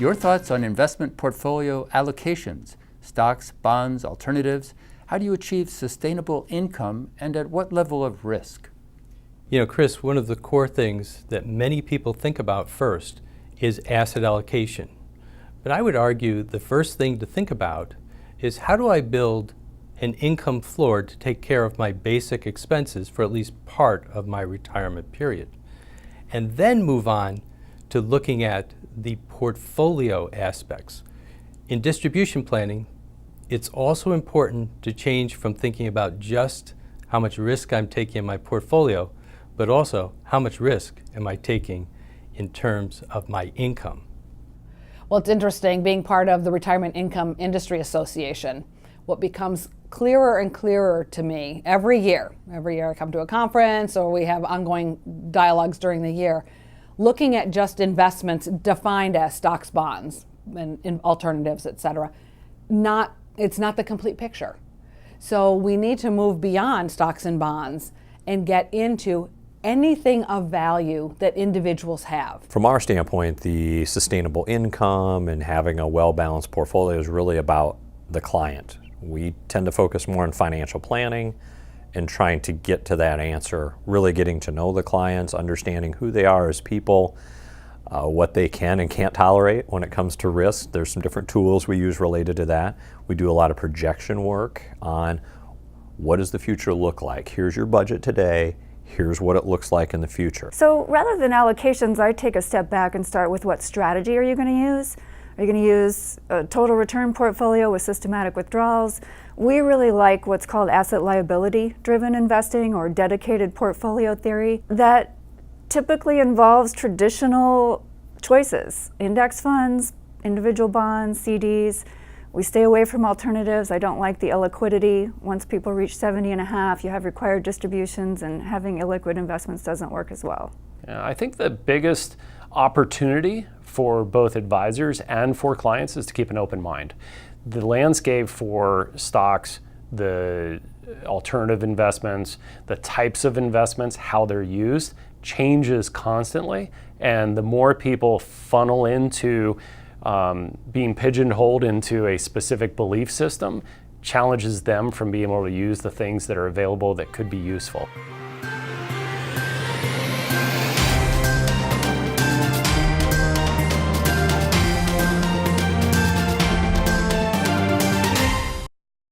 Your thoughts on investment portfolio allocations, stocks, bonds, alternatives. How do you achieve sustainable income and at what level of risk? You know, Chris, one of the core things that many people think about first is asset allocation. But I would argue the first thing to think about is how do I build an income floor to take care of my basic expenses for at least part of my retirement period? And then move on to looking at the portfolio aspects. In distribution planning, it's also important to change from thinking about just how much risk I'm taking in my portfolio, but also how much risk am I taking in terms of my income. Well, it's interesting being part of the Retirement Income Industry Association. What becomes clearer and clearer to me every year I come to a conference or we have ongoing dialogues during the year, looking at just investments defined as stocks, bonds, and alternatives, et cetera, it's not the complete picture. So we need to move beyond stocks and bonds and get into anything of value that individuals have. From our standpoint, the sustainable income and having a well-balanced portfolio is really about the client. We tend to focus more on financial planning and trying to get to that answer, really getting to know the clients, understanding who they are as people, what they can and can't tolerate when it comes to risk. There's some different tools we use related to that. We do a lot of projection work on what does the future look like. Here's your budget today. Here's what it looks like in the future. So rather than allocations, I take a step back and start with what strategy are you going to use? Are you going to use a total return portfolio with systematic withdrawals? We really like what's called asset liability driven investing or dedicated portfolio theory that typically involves traditional choices, index funds, individual bonds, CDs. We stay away from alternatives. I don't like the illiquidity. Once people reach 70 and a half, you have required distributions, and having illiquid investments doesn't work as well. Yeah, I think the biggest opportunity for both advisors and for clients is to keep an open mind. The landscape for stocks, the alternative investments, the types of investments, how they're used, changes constantly. And the more people funnel into being pigeonholed into a specific belief system, challenges them from being able to use the things that are available that could be useful.